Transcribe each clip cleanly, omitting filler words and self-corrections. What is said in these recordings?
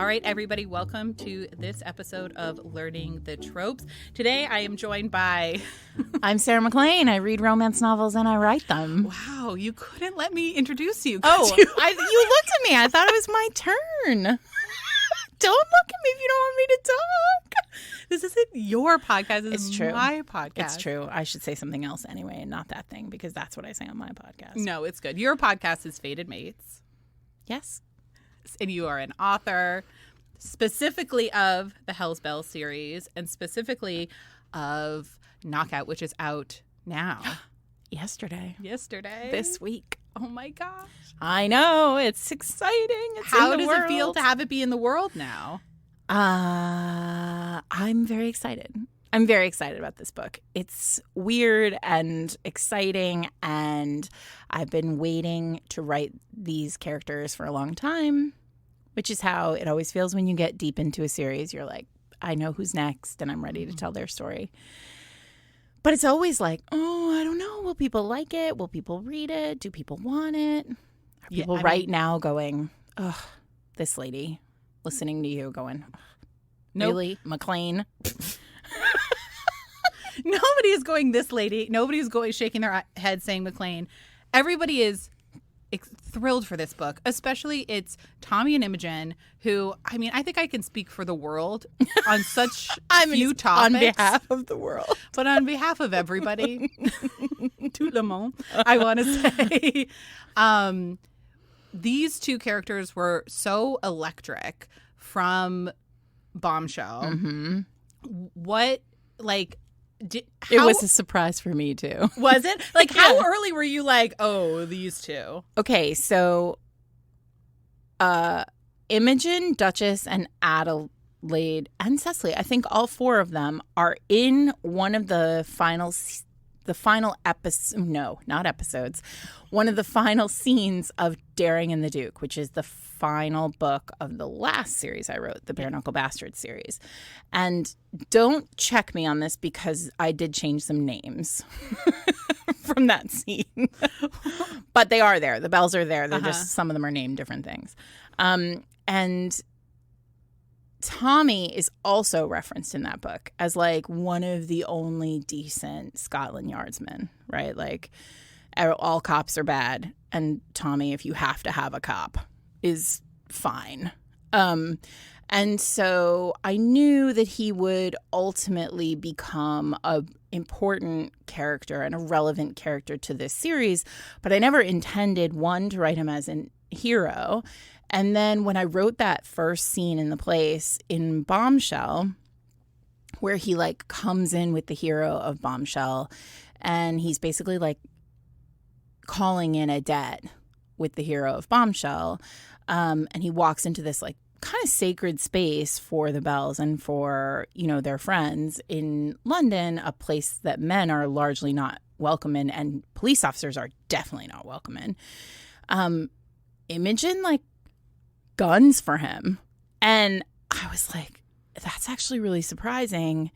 right, everybody, welcome to this episode of Learning the Tropes. Today, I am joined by... I'm Sarah MacLean. I read romance novels and I write them. Wow, you couldn't let me introduce you. You looked at me. I thought it was my turn. Don't look at me if you don't want me to talk. This isn't your podcast. This is true. My podcast. It's true. I should say something else anyway and not that thing because that's what I say on my podcast. No, it's good. Your podcast is Fated Mates. Yes. And you are an author specifically of the Hell's Bell series and specifically of Knockout, which is out now. Yesterday. This week. Oh my gosh. I know. It's exciting. It's How in the does world. it feel to have it be in the world now? I'm very excited. I'm very excited about this book. It's weird and exciting, and I've been waiting to write these characters for a long time, which is how it always feels when you get deep into a series. You're like, I know who's next, and I'm ready to tell their story. But it's always like, oh, I don't know. Will people like it? Will people read it? Do people want it? Are people right now going, oh, this lady listening to you going, Nope. Really? MacLean? Nobody is going, this lady. Nobody is going shaking their head saying MacLean. Everybody is thrilled for this book, especially it's Tommy and Imogen, who, I mean, I think I can speak for the world on such few topics. On behalf of the world. But on behalf of everybody, tout le monde, I want to say, these two characters were so electric from Bombshell. Mm-hmm. What, like... It was a surprise for me, too. Was it? Like, how early were you like, oh, these two? Okay, so Imogen, Duchess, and Adelaide, and Cecily, I think all four of them are in one of the final episode. No, not episodes. One of the final scenes of Daring and the Duke, which is the final book of the last series I wrote, the Bare Knuckle Bastards series. And don't check me on this because I did change some names from that scene. But they are there. The bells are there. They're just, some of them are named different things. And Tommy is also referenced in that book as like one of the only decent Scotland Yardsmen, right? Like all cops are bad. And Tommy, if you have to have a cop, is fine. And so I knew that he would ultimately become an important character and a relevant character to this series, but I never intended, one, to write him as a hero. And then when I wrote that first scene in the place in Bombshell, where he like comes in with the hero of Bombshell, and he's basically like calling in a debt with the hero of Bombshell, and he walks into this like kind of sacred space for the Bells and for, you know, their friends in London, a place that men are largely not welcome in and police officers are definitely not welcome in. Imogen like guns for him, and I was like, that's actually really surprising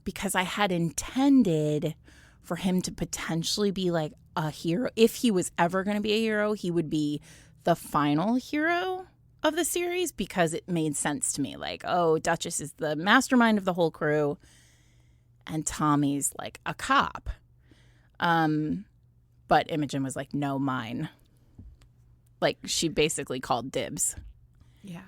because I had intended for him to potentially be like a hero. If he was ever going to be a hero, he would be the final hero of the series because it made sense to me. Like, oh, Duchess is the mastermind of the whole crew and Tommy's like a cop. But Imogen was like, no, mine. Like, she basically called dibs. Yeah.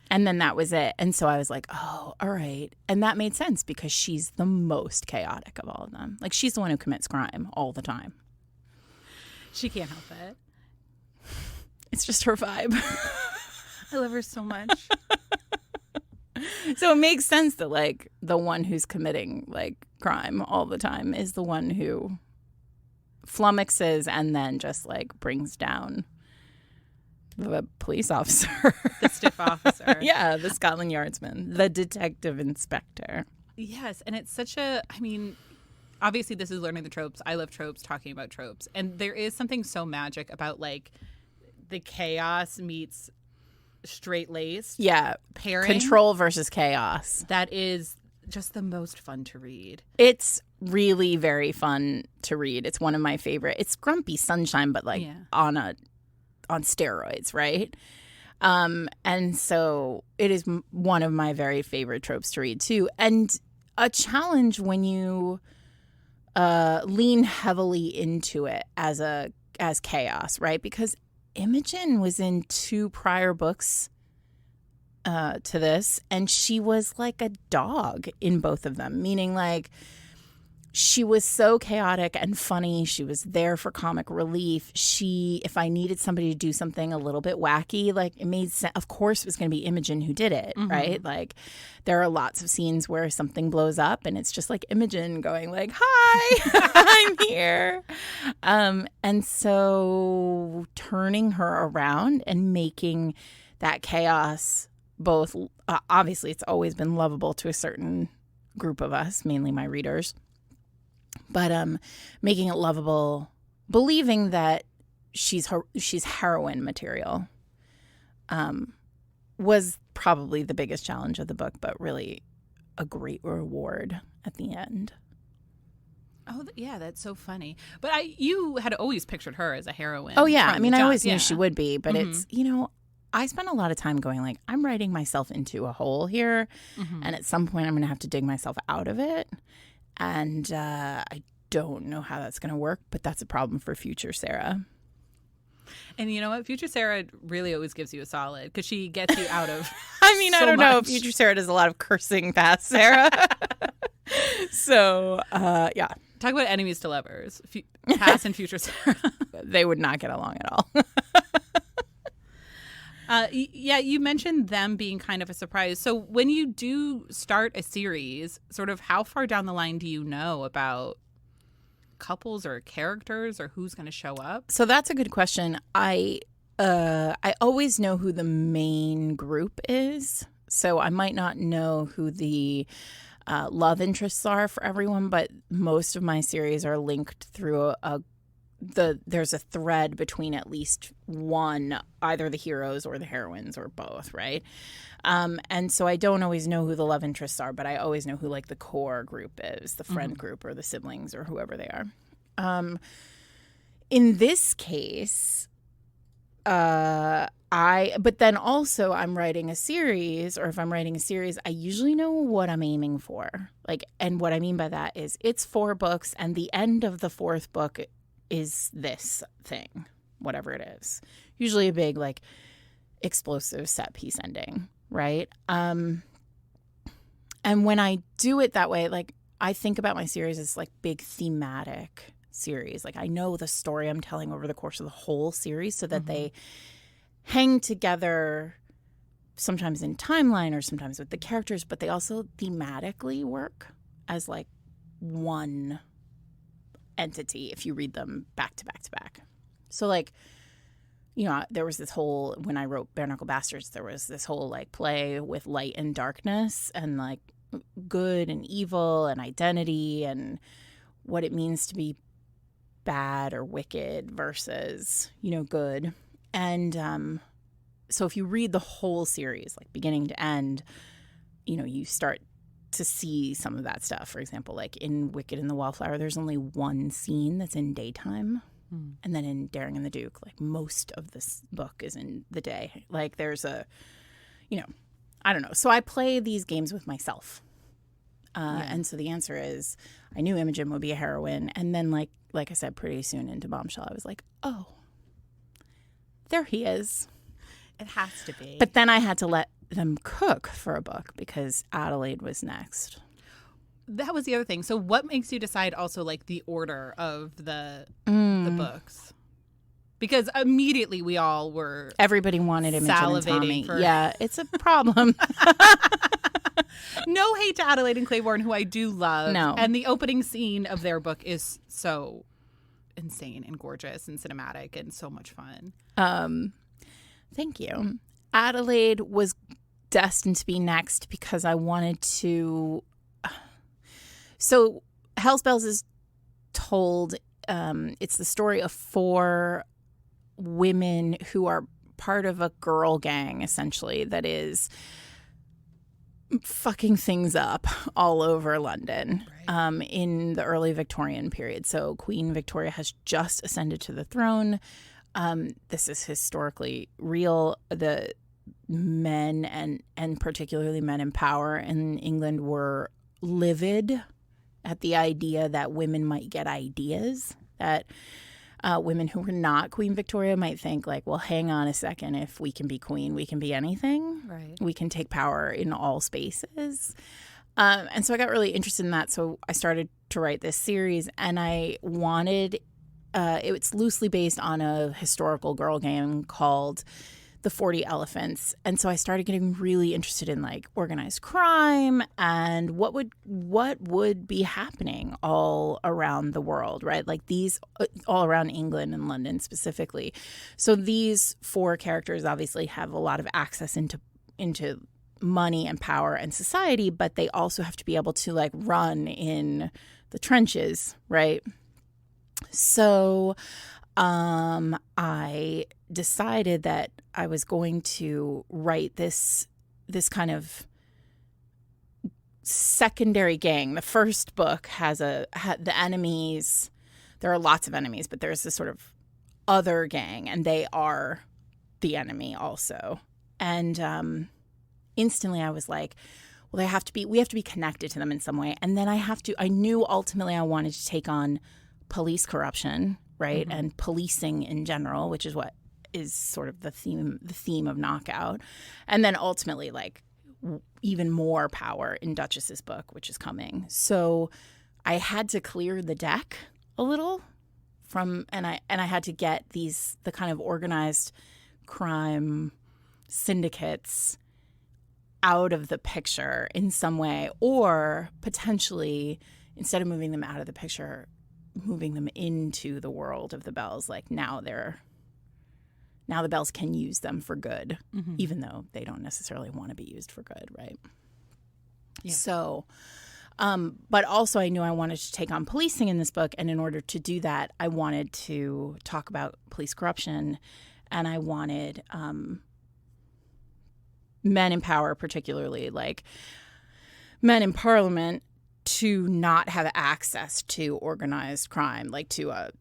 And then that was it. And so I was like, oh, all right. And that made sense because she's the most chaotic of all of them. Like, she's the one who commits crime all the time. She can't help it. It's just her vibe. I love her so much. So it makes sense that, like, the one who's committing, like, crime all the time is the one who flummoxes and then just, like, brings down the police officer. The stiff officer. Yeah, the Scotland Yardsman, the detective inspector. Yes, and it's such a, I mean, obviously this is Learning the Tropes. I love tropes, talking about tropes. And there is something so magic about, like, the chaos meets straight-laced pairing. Control versus chaos. That is just the most fun to read. It's really very fun to read. It's one of my favorite. It's Grumpy Sunshine, but like on steroids, right? And so it is one of my very favorite tropes to read too, and a challenge when you lean heavily into it as chaos, right? Because Imogen was in 2 prior books to this, and she was like a dog in both of them, meaning like she was so chaotic and funny. She was there for comic relief. If I needed somebody to do something a little bit wacky, like it made sense. Of course, it was going to be Imogen who did it, right? Like there are lots of scenes where something blows up and it's just like Imogen going like, "Hi, I'm here." And so turning her around and making that chaos both, obviously it's always been lovable to a certain group of us, mainly my readers. But making it lovable, believing that she's heroine material, was probably the biggest challenge of the book, but really a great reward at the end. Oh, yeah, that's so funny. But you had always pictured her as a heroine. Oh, yeah. I mean, I always knew she would be, but it's, I spent a lot of time going like, I'm writing myself into a hole here, and at some point I'm going to have to dig myself out of it. And I don't know how that's going to work, but that's a problem for future Sarah. And you know what? Future Sarah really always gives you a solid because she gets you out of I mean, so I don't know. much. Future Sarah does a lot of cursing past Sarah. So, yeah. Talk about enemies to lovers. Past and future Sarah. They would not get along at all. Yeah, you mentioned them being kind of a surprise. So when you do start a series, sort of how far down the line do you know about couples or characters or who's going to show up? So that's a good question. I always know who the main group is. So I might not know who the love interests are for everyone, but most of my series are linked through there's a thread between at least one, either the heroes or the heroines or both, right? And so I don't always know who the love interests are, but I always know who like the core group is, the friend group or the siblings or whoever they are. In this case, but then also I'm writing a series, or if I'm writing a series, I usually know what I'm aiming for. Like, and what I mean by that is it's 4 books and the end of the 4th book is this thing, whatever it is. Usually a big, like, explosive set piece ending, right? And when I do it that way, like, I think about my series as, like, big thematic series. Like, I know the story I'm telling over the course of the whole series so that they hang together sometimes in timeline or sometimes with the characters, but they also thematically work as, like, one entity if you read them back to back to back. So like, you know, there was this whole, when I wrote Bare Knuckle Bastards, there was this whole like play with light and darkness and like good and evil and identity and what it means to be bad or wicked versus, you know, good. And so if you read the whole series, like beginning to end, you know, you start to see some of that stuff. For example, like in Wicked and the Wallflower, there's only one scene that's in daytime. And then in Daring and the Duke, like most of this book is in the day. Like there's a, you know, I don't know. So I play these games with myself. And so the answer is I knew Imogen would be a heroine. And then like I said, pretty soon into Bombshell, I was like, oh, there he is. It has to be. But then I had to let them cook for a book because Adelaide was next. That was the other thing. So what makes you decide also like the order of the books? Because immediately we all were everybody wanted Imogen and Tommy. Yeah, it's a problem. No hate to Adelaide and Claiborne, who I do love. No. And the opening scene of their book is so insane and gorgeous and cinematic and so much fun. Thank you. Adelaide was destined to be next because I wanted to. So Hell's Bells is told. It's the story of 4 women who are part of a girl gang, essentially, that is fucking things up all over London in the early Victorian period. So Queen Victoria has just ascended to the throne. This is historically real. men and particularly men in power in England were livid at the idea that women might get ideas, that women who were not Queen Victoria might think like, well, hang on a second, if we can be queen, we can be anything. Right. We can take power in all spaces. And so I got really interested in that. So I started to write this series, and I wanted, it's loosely based on a historical girl gang called The 40 Elephants. And so I started getting really interested in like organized crime and what would be happening all around the world, right? Like these all around England and London specifically. So these 4 characters obviously have a lot of access into money and power and society, but they also have to be able to like run in the trenches, right? So I decided that I was going to write this kind of secondary gang. The first book has the enemies. There are lots of enemies, but there's this sort of other gang, and they are the enemy also. And instantly I was like, well, we have to be connected to them in some way. And then I knew ultimately I wanted to take on police corruption, right? Mm-hmm. And policing in general, which is what is sort of the theme of Knockout. And then ultimately like even more power in Duchess's book, which is coming. So I had to clear the deck a little and I had to get the kind of organized crime syndicates out of the picture in some way, or potentially instead of moving them out of the picture, moving them into the world of the Bells. Like now the Bells can use them for good, mm-hmm. even though they don't necessarily want to be used for good, right? Yeah. So, but also I knew I wanted to take on policing in this book, and in order to do that, I wanted to talk about police corruption, and I wanted men in power, particularly like men in Parliament, to not have access to organized crime, like to a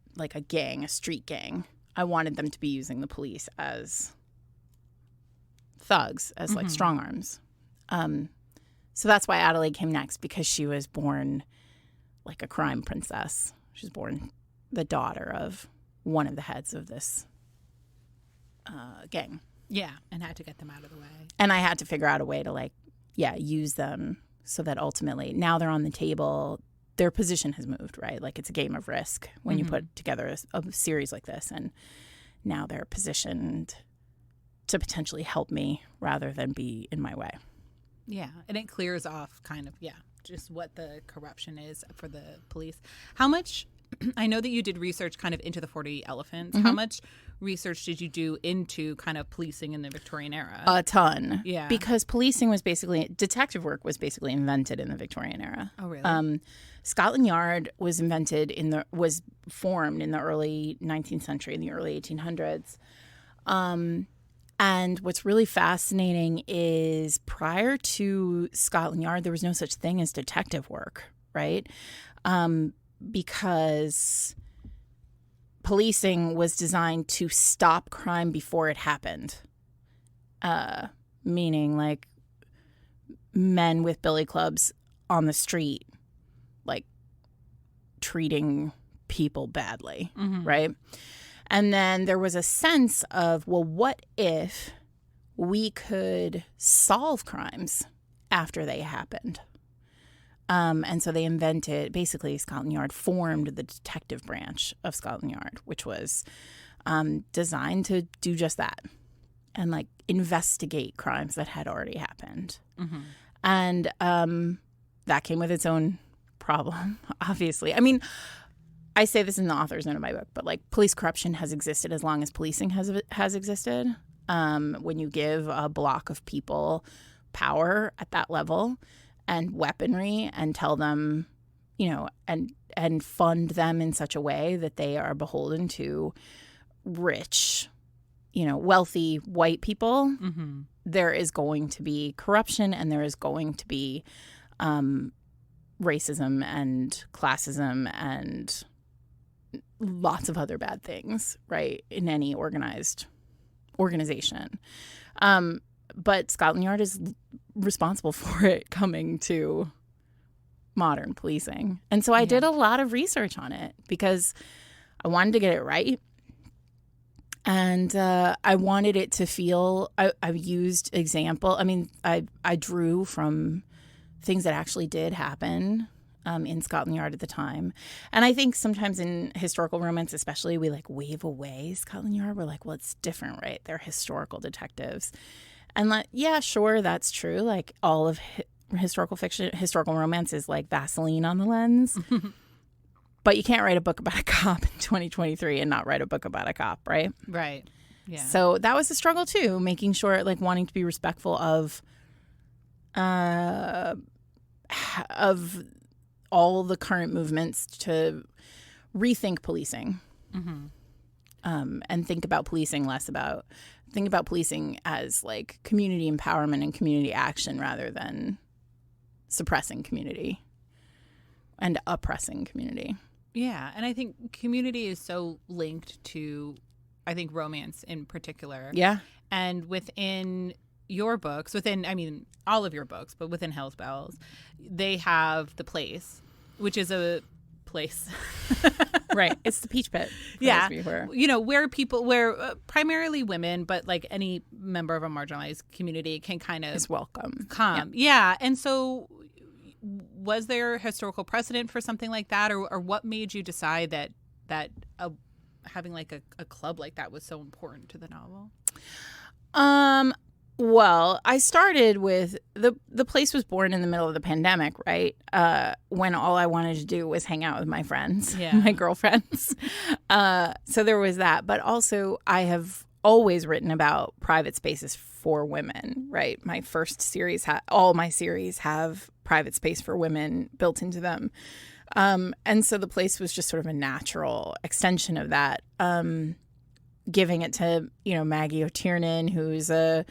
gang, a street gang. I wanted them to be using the police as thugs, as like mm-hmm. strong arms. So that's why Adelaide came next, because she was born like a crime princess. She was born the daughter of one of the heads of this gang. Yeah, and had to get them out of the way. And I had to figure out a way to use them so that ultimately now they're on the table. Their position has moved, right? Like it's a game of risk when mm-hmm. you put together a series like this, and now they're positioned to potentially help me rather than be in my way. Yeah, and it clears off kind of, just what the corruption is for the police. How much, I know that you did research kind of into the 40 Elephants. Mm-hmm. How much research did you do into kind of policing in the Victorian era? A ton. Yeah. Because detective work was basically invented in the Victorian era. Oh, really? Scotland Yard was formed in the early 19th century, in the early 1800s. And what's really fascinating is prior to Scotland Yard, there was no such thing as detective work, right? Because policing was designed to stop crime before it happened. Meaning like men with billy clubs on the street, like treating people badly, mm-hmm. right? And then there was a sense of, well, what if we could solve crimes after they happened? And so they invented, basically Scotland Yard formed the detective branch of Scotland Yard, which was designed to do just that and like investigate crimes that had already happened. Mm-hmm. And that came with its own problem, obviously. I mean, I say this in the author's note of my book, but like police corruption has existed as long as policing has existed. When you give a block of people power at that level and weaponry and tell them, and fund them in such a way that they are beholden to rich, wealthy white people, mm-hmm. there is going to be corruption, and there is going to be racism and classism and lots of other bad things, right, in any organization. but Scotland Yard is responsible for it coming to modern policing. And so I did a lot of research on it because I wanted to get it right. And I wanted it to feel, I've used example. I mean, I drew from things that actually did happen in Scotland Yard at the time. And I think sometimes in historical romance, especially, we like wave away Scotland Yard. We're like, well, it's different, right? They're historical detectives. And like, yeah, sure, that's true. Like all of historical fiction, historical romance is like Vaseline on the lens. But you can't write a book about a cop in 2023 and not write a book about a cop, right? Right. Yeah. So that was a struggle too, making sure, like, wanting to be respectful of all the current movements to rethink policing, and think about policing as like community empowerment and community action rather than suppressing community and oppressing community. Yeah, and I think community is so linked to, I think, romance in particular. Yeah. And within your books, I mean, all of your books, but within Hell's Bells, they have the place, which is a place. Right. It's the Peach Pit. Yeah. You know, where primarily women, but like any member of a marginalized community can kind of... is welcome. Come. Yeah. And so... was there historical precedent for something like that, or what made you decide that having like a club like that was so important to the novel? Well, I started with the place was born in the middle of the pandemic, right? When all I wanted to do was hang out with my friends, my girlfriends. So there was that, but also I have always written about private spaces for women, right? My first series, all my series have private space for women built into them. And so the place was just sort of a natural extension of that, giving it to, Maggie O'Tiernan, who's a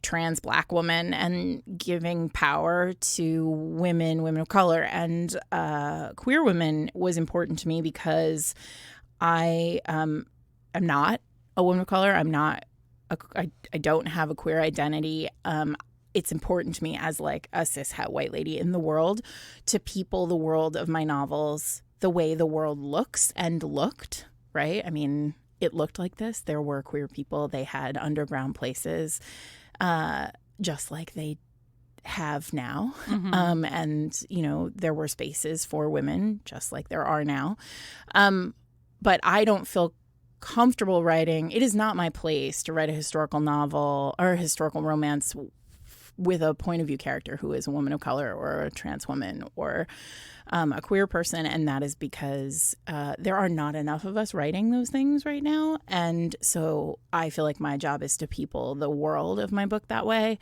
trans Black woman, and giving power to women of color, and queer women was important to me because I am not a woman of color. I don't have a queer identity. It's important to me as like a cis-het white lady in the world to people the world of my novels the way the world looks and looked, right? I mean, it looked like this. There were queer people. They had underground places, just like they have now. And, there were spaces for women just like there are now. But I don't feel comfortable writing. It is not my place to write a historical novel or a historical romance with a point of view character who is a woman of color or a trans woman or a queer person. And that is because there are not enough of us writing those things right now. And so I feel like my job is to people the world of my book that way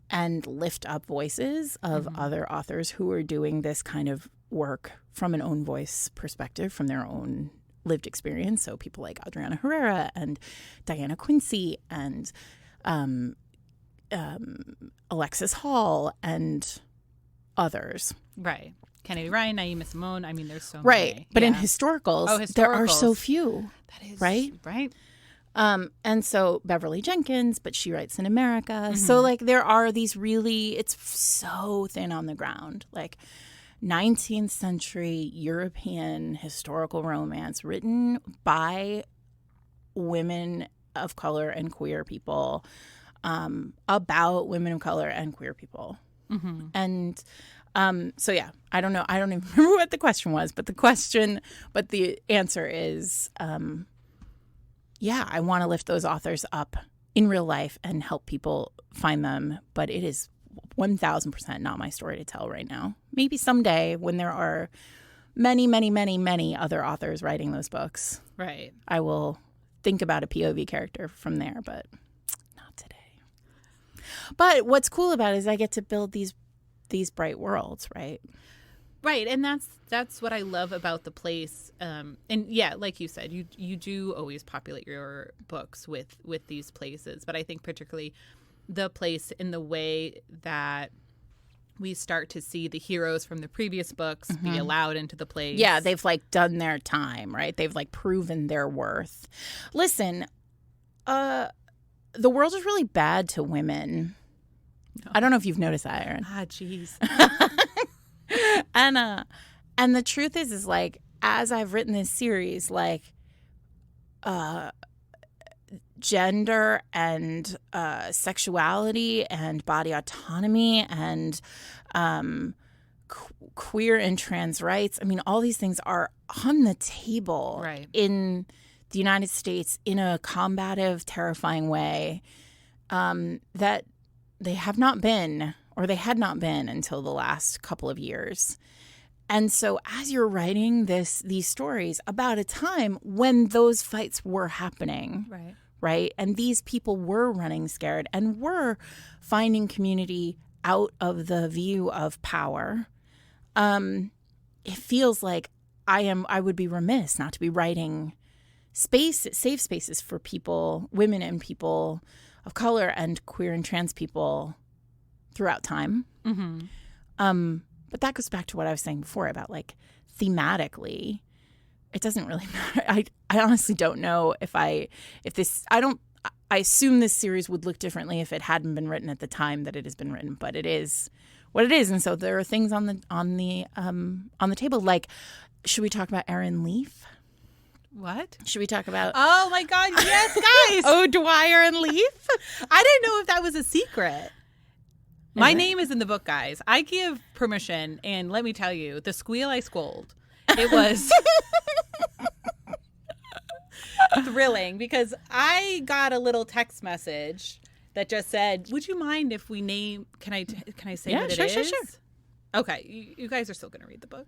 and lift up voices of other authors who are doing this kind of work from an own voice perspective, from their own lived experience. So people like Adriana Herrera and Diana Quincy and Alexis Hall and others. Right. Kennedy Ryan, Naima Simone. I mean, there's so many. Right. But in historicals, there are so few. That is right. Right. And so Beverly Jenkins, but she writes in America. So like there are these it's so thin on the ground. Like 19th century European historical romance written by women of color and queer people, about women of color and queer people. And so yeah, I don't know. I don't even remember what the question was, but the answer is, yeah, I want to lift those authors up in real life and help people find them. But it is 1,000% not my story to tell right now. Maybe someday when there are many, many, many, many other authors writing those books, right, I will think about a POV character from there, but not today. But what's cool about it is I get to build these bright worlds, right? Right, and that's what I love about the place. And yeah, like you said, you do always populate your books with these places, but I think particularly the place in the way that we start to see the heroes from the previous books be allowed into the place. Yeah, they've like done their time, right? They've like proven their worth. Listen, the world is really bad to women I don't know if you've noticed that, Erin. Ah, jeez. And the truth is like, as I've written this series, like, gender and sexuality and body autonomy and queer and trans rights. I mean, all these things are on the table in the United States in a combative, terrifying way that they have not been, or they had not been until the last couple of years. And so as you're writing these stories about a time when those fights were happening, right? And these people were running scared and were finding community out of the view of power, it feels like I would be remiss not to be writing safe spaces for people, women and people of color and queer and trans people throughout time. But that goes back to what I was saying before about, like, thematically, it doesn't really matter. I honestly don't know I assume this series would look differently if it hadn't been written at the time that it has been written, but it is what it is. And so there are things on the table. Like, should we talk about Erin Leaf? What? Should we talk about? Oh my God! Yes, guys. O'Dwyer and Leaf. I didn't know if that was a secret. My name is in the book, guys. I give permission, and let me tell you, the squeal I scold, it was thrilling because I got a little text message that just said, "Would you mind if we name? Can I say what it is?" Sure. Okay, you guys are still going to read the book.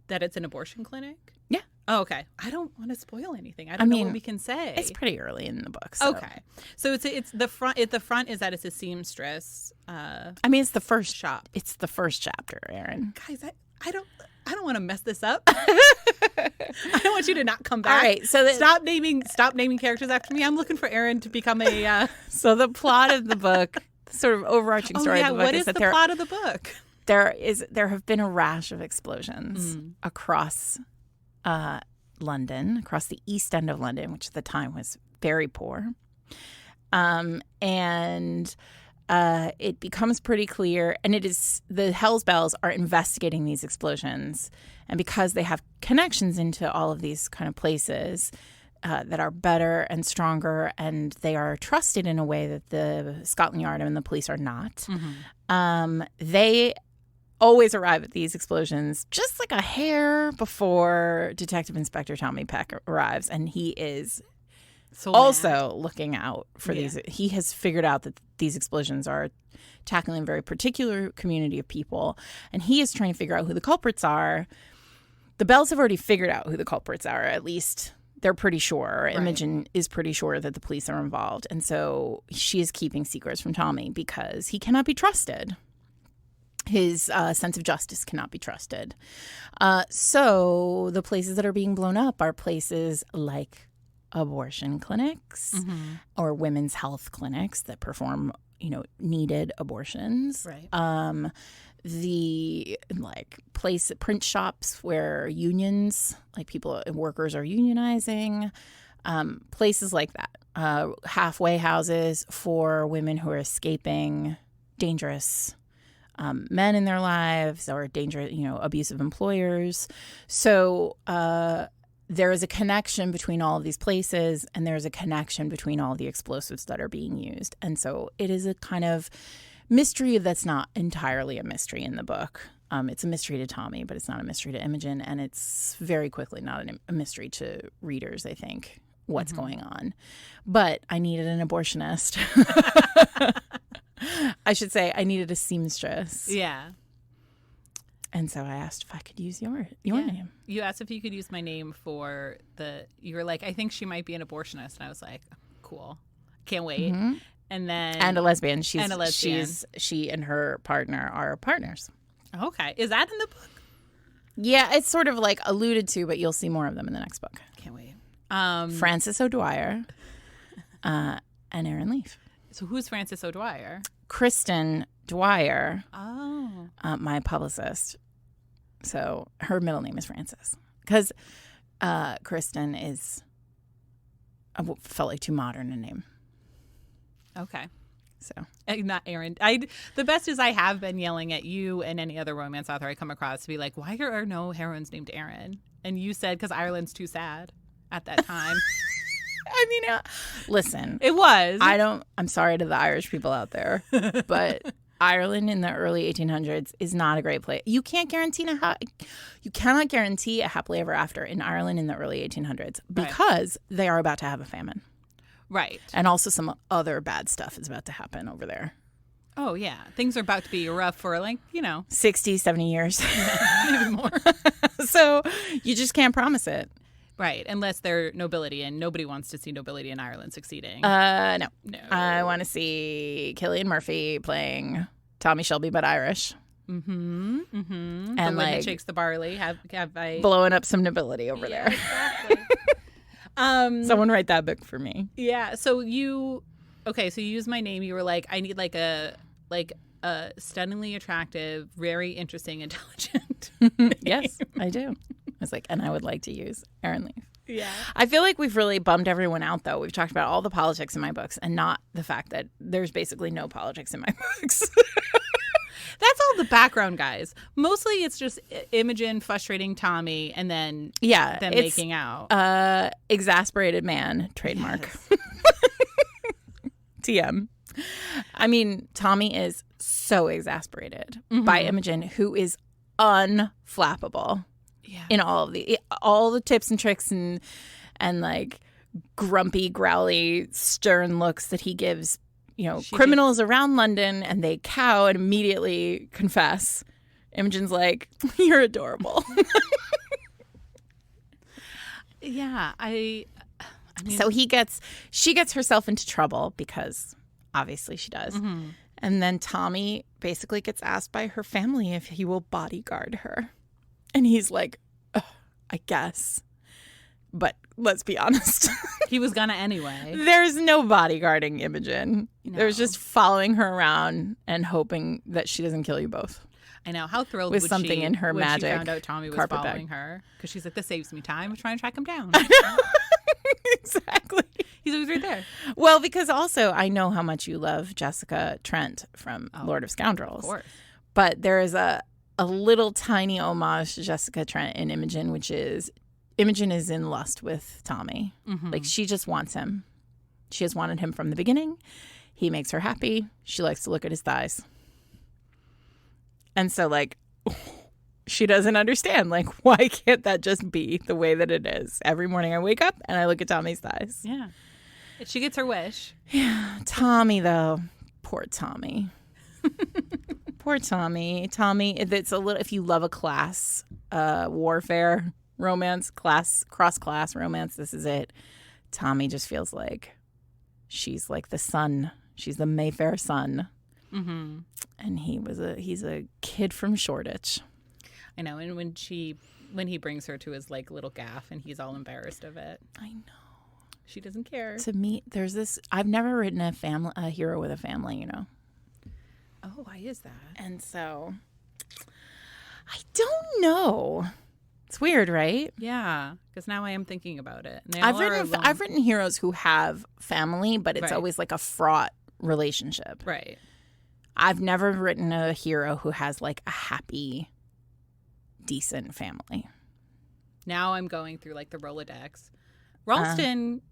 That it's an abortion clinic. Yeah. Oh, okay. I don't want to spoil anything. I don't know what we can say. It's pretty early in the book. So. Okay. So it's the front. The front is that it's a seamstress. It's the first shop. It's the first chapter, Erin. Guys, I don't want to mess this up. I don't want you to not come back. All right. So stop naming characters after me. I'm looking for Erin to become a. So the plot of the book, the sort of overarching story of the book, what is the plot of the book? There have been a rash of explosions across London, across the East End of London, which at the time was very poor. And it becomes pretty clear, and it is the Hells Bells are investigating these explosions. And because they have connections into all of these kind of places that are better and stronger, and they are trusted in a way that the Scotland Yard and the police are not, they always arrive at these explosions just like a hair before Detective Inspector Tommy Peck arrives, and he is also looking out for these. He has figured out that these explosions are tackling a very particular community of people, and he is trying to figure out who the culprits are. The Bells have already figured out who the culprits are, at least they're pretty sure. Right. Imogen is pretty sure that the police are involved, and so she is keeping secrets from Tommy because he cannot be trusted. His sense of justice cannot be trusted. So the places that are being blown up are places like abortion clinics or women's health clinics that perform, needed abortions. Right. The print shops where unions, workers are unionizing, places like that. Halfway houses for women who are escaping dangerous men in their lives or dangerous, abusive employers. So there is a connection between all of these places, and there's a connection between all the explosives that are being used. And so it is a kind of mystery that's not entirely a mystery in the book. It's a mystery to Tommy, but it's not a mystery to Imogen, and it's very quickly not a mystery to readers, I think, what's going on. But I needed an abortionist. I should say I needed a seamstress. Yeah. And so I asked if I could use your name. You asked if you could use my name for you were like, I think she might be an abortionist. And I was like, cool. Can't wait. And then. And a lesbian. She and her partner are partners. Okay. Is that in the book? Yeah, it's sort of like alluded to, but you'll see more of them in the next book. Can't wait. Frances O'Dwyer and Erin Leaf. So who's Frances O'Dwyer? Kristen Dwyer. Oh. My publicist. So her middle name is Frances. Because Kristen felt like too modern a name. Okay. So Not Aaron. The best is I have been yelling at you and any other romance author I come across to be like, why are no heroines named Aaron? And you said because Ireland's too sad at that time. I mean, listen, It was. I'm sorry to the Irish people out there, but Ireland in the early 1800s is not a great place. You cannot guarantee a happily ever after in Ireland in the early 1800s because they are about to have a famine. Right. And also some other bad stuff is about to happen over there. Oh, yeah. Things are about to be rough for 60, 70 years. Maybe more. So you just can't promise it. Right. Unless they're nobility, and nobody wants to see nobility in Ireland succeeding. No. I want to see Cillian Murphy playing Tommy Shelby, but Irish. Mm-hmm. Mm-hmm. And the wind that shakes the barley. Have I blowing up some nobility over there? Exactly. Someone write that book for me. Yeah. So you used my name. You were like, I need like a stunningly attractive, very interesting, intelligent. Yes, I do. I was like, and I would like to use Aaron Leaf. Yeah. I feel like we've really bummed everyone out, though. We've talked about all the politics in my books and not the fact that there's basically no politics in my books. That's all the background guys. Mostly it's just Imogen frustrating Tommy and then them making out. Exasperated man, trademark. Yes. TM. I mean, Tommy is so exasperated by Imogen, who is unflappable. Yeah. In all the tips and tricks and like grumpy, growly, stern looks that he gives, criminals around London, and they cow and immediately confess. Imogen's like, "You're adorable." Yeah, I mean, so she gets herself into trouble because obviously she does. Mm-hmm. And then Tommy basically gets asked by her family if he will bodyguard her. And he's like, I guess. But let's be honest. He was gonna anyway. There's no bodyguarding Imogen. No. There's just following her around and hoping that she doesn't kill you both. I know. How thrilled with was something she in her when magic she found out Tommy was following her? Because she's like, this saves me time. I'm trying to track him down. Exactly. He's always right there. Well, because also I know how much you love Jessica Trent from Lord of Scoundrels. Of course. But there is a little tiny homage to Jessica Trent in Imogen, which is Imogen is in lust with Tommy. Mm-hmm. Like, she just wants him. She has wanted him from the beginning. He makes her happy. She likes to look at his thighs. And so, like, she doesn't understand. Like, why can't that just be the way that it is? Every morning I wake up and I look at Tommy's thighs. Yeah. She gets her wish. Yeah. Tommy, though. Poor Tommy. Poor Tommy. Tommy, it's a little, if you love a class warfare romance, cross-class romance, this is it. Tommy just feels like she's like the sun. She's the Mayfair sun. Mm-hmm. And he's a kid from Shoreditch. I know. And when he brings her to his like little gaff and he's all embarrassed of it. I know. She doesn't care. To me, there's this, I've never written a hero with a family, Oh, why is that? And so, I don't know. It's weird, right? Yeah, because now I am thinking about it. I've written heroes who have family, but it's always like a fraught relationship. Right. I've never written a hero who has like a happy, decent family. Now I'm going through like the Rolodex. Ralston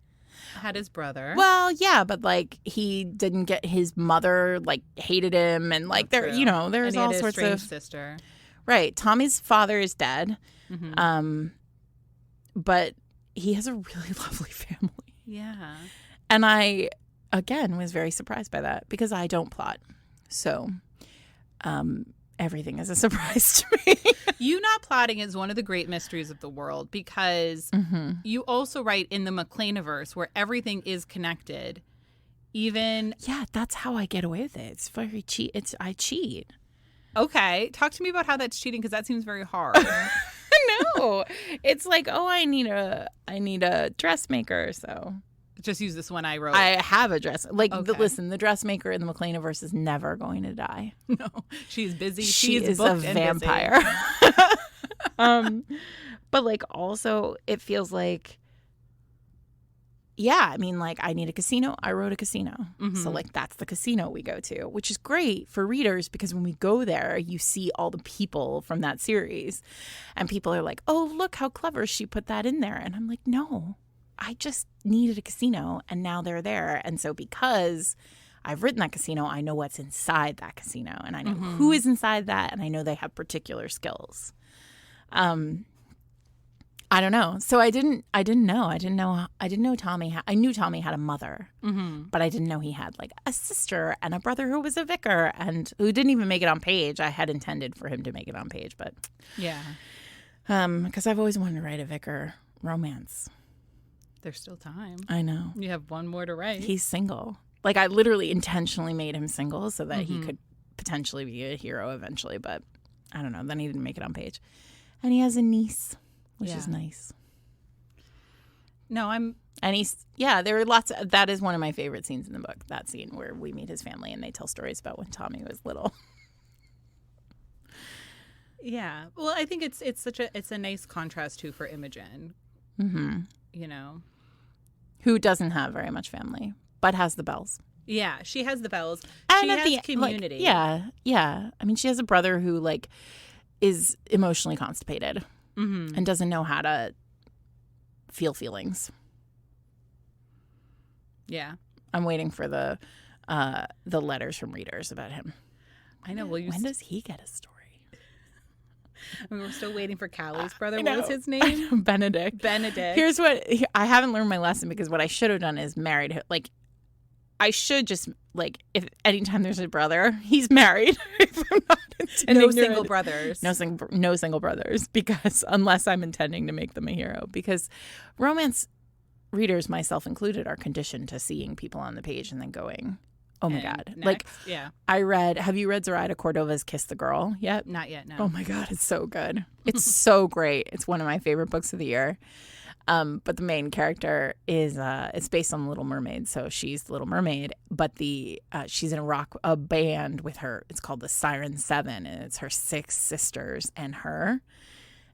had his brother. Well, yeah, but like he didn't get his mother like hated him, and like there's and all he had sorts a of sister. Right. Tommy's father is dead, but he has a really lovely family. Yeah, and I again was very surprised by that because I don't plot, so everything is a surprise to me. You not plotting is one of the great mysteries of the world because you also write in the MacLeaniverse where everything is connected. Yeah, that's how I get away with it. It's very cheat. I cheat. Okay, talk to me about how that's cheating because that seems very hard. No, it's like, I need a dressmaker, so. Just use this one I wrote. I have a dress. Like, okay. Listen, the dressmaker in the MacLeaniverse is never going to die. No, she's busy. She is a vampire. But like, also, it feels like yeah, I mean, like, I need a casino. I wrote a casino. So, like, that's the casino we go to, which is great for readers because when we go there, you see all the people from that series. And people are like, oh, look how clever she put that in there. And I'm like, no, I just needed a casino and now they're there. And so because I've written that casino, I know what's inside that casino and I know who is inside that and I know they have particular skills. I don't know. So I didn't know Tommy. I knew Tommy had a mother, but I didn't know he had like a sister and a brother who was a vicar and who didn't even make it on page. I had intended for him to make it on page, but yeah, because I've always wanted to write a vicar romance. There's still time. I know. You have one more to write. He's single. Like I literally intentionally made him single so that he could potentially be a hero eventually, but I don't know. Then he didn't make it on page, and he has a niece. Which is nice. No, And there are lots of, that is one of my favorite scenes in the book, that scene where we meet his family and they tell stories about when Tommy was little. Yeah. Well, I think it's a nice contrast too for Imogen. You know. Who doesn't have very much family, but has the bells. Yeah, she has the bells. And she has community. Like, yeah. I mean, she has a brother who like is emotionally constipated. And doesn't know how to feel feelings. Yeah. I'm waiting for the letters from readers about him. I know. Well, when does he get a story? I mean, we're still waiting for Callie's brother. What was his name? Benedict. Here's what I haven't learned my lesson because what I should have done is married him. Like, I should just like if anytime there's a brother, he's married. If I'm not no single brothers. No single brothers because unless I'm intending to make them a hero because romance readers, myself included, are conditioned to seeing people on the page and then going, oh my God. Next, like yeah. Have you read Zoraida Cordova's Kiss the Girl yet? Not yet, no. Oh my God, it's so good. It's so great. It's one of my favorite books of the year. But the main character is it's based on Little Mermaid, so she's the Little Mermaid. But she's in a band with her. It's called the Siren Seven, and it's her 6 sisters and her.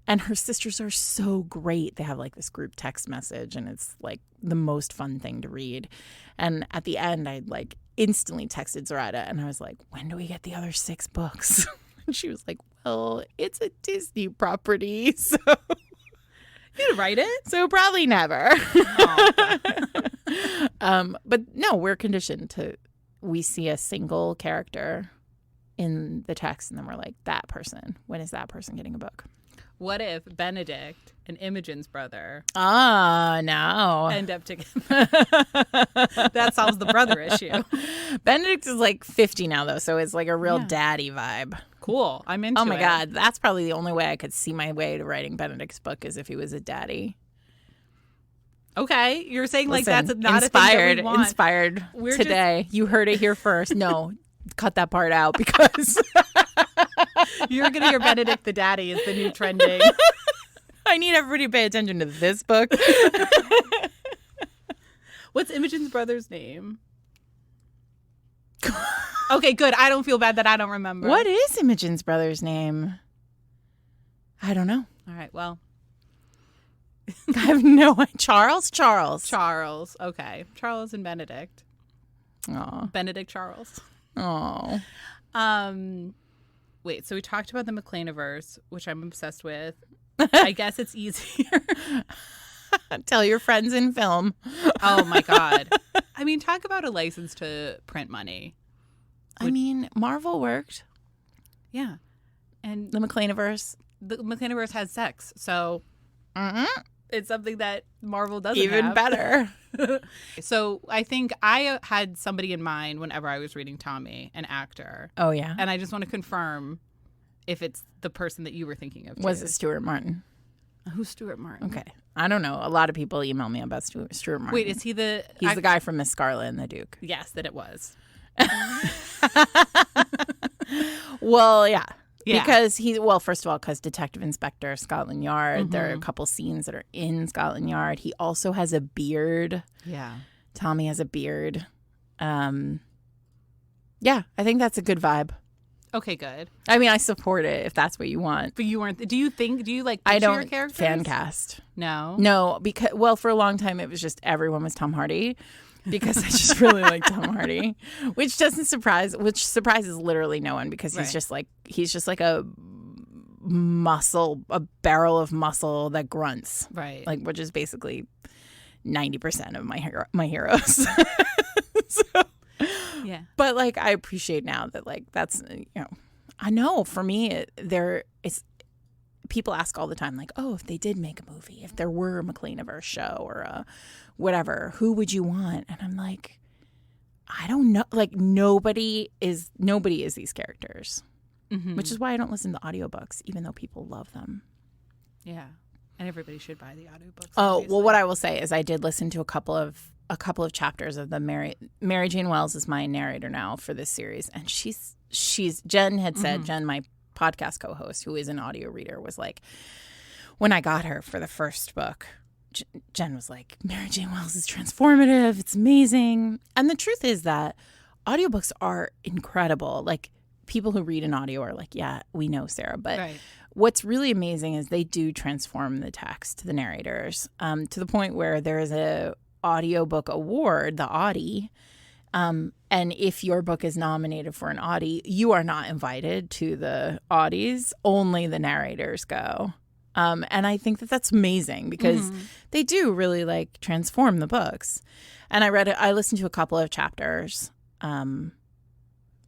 And her sisters are so great. They have like this group text message, and it's like the most fun thing to read. And at the end, I like instantly texted Zoraida, and I was like, "When do we get the other 6 books?" And she was like, "Well, it's a Disney property, so." You'd write it? So probably never. But no, we're conditioned to, we see a single character in the text and then we're like, that person, when is that person getting a book? What if Benedict and Imogen's brother no. end up together? That solves the brother issue. Benedict is like 50 now though, so it's like a real daddy vibe. Cool. I'm into it. Oh my God. That's probably the only way I could see my way to writing Benedict's book is if he was a daddy. Okay. You're saying like Listen, that's not inspired, a thing that we want. Inspired today. You heard it here first. No, cut that part out because you're going to hear Benedict the daddy is the new trending. I need everybody to pay attention to this book. What's Imogen's brother's name? Okay, good. I don't feel bad that I don't remember. What is Imogen's brother's name? I don't know. All right, well. I have no idea. Charles. Okay. Charles and Benedict. Oh. Benedict Charles. Oh. Wait, so we talked about the MacLeaniverse, which I'm obsessed with. I guess it's easier. Tell your friends in film. Oh my God. I mean, talk about a license to print money. I mean, Marvel worked. Yeah. And the MacLeaniverse has sex, so it's something that Marvel doesn't even have. Better. So I think I had somebody in mind whenever I was reading Tommy, an actor. Oh, yeah. And I just want to confirm if it's the person that you were thinking of. Was it Stuart Martin? Who's Stuart Martin? Okay. I don't know. A lot of people email me about Stuart Martin. Wait, is he the... He's the guy from Miss Scarlet and the Duke. Yes, that it was. Well, yeah. Because first of all, because Detective Inspector Scotland Yard, there are a couple scenes that are in Scotland Yard. He also has a beard. Yeah. Tommy has a beard. Yeah, I think that's a good vibe. Okay, good. I mean, I support it if that's what you want. But you weren't. Do you like I picture your don't characters? fan cast. No, because for a long time it was just everyone was Tom Hardy, because I just really like Tom Hardy, which surprises literally no one, because he's just like a barrel of muscle that grunts, right? Like, which is basically 90% of my heroes. So, yeah, but like I appreciate now that like that's I know for me it's people ask all the time, like, oh, if they did make a movie, if there were a MacLean-averse show or whatever, who would you want? And I'm like, I don't know. Like, nobody is these characters, which is why I don't listen to audiobooks, even though people love them. Yeah, and everybody should buy the audiobooks. Oh, obviously. well, what I will say is I did listen to a couple of chapters of the Mary Jane Wells is my narrator now for this series, and Jen had said, Jen, my podcast co-host, who is an audio reader, was like, when I got her for the first book, Jen was like, Mary Jane Wells is transformative, it's amazing. And the truth is that audiobooks are incredible. Like, people who read an audio are like, yeah, we know, Sarah, but what's really amazing is they do transform the text, the narrators, to the point where there is a audiobook award, the Audie, and if your book is nominated for an Audie, you are not invited to the Audies. Only the narrators go. And I think that that's amazing, because they do really like transform the books. And I listened to a couple of chapters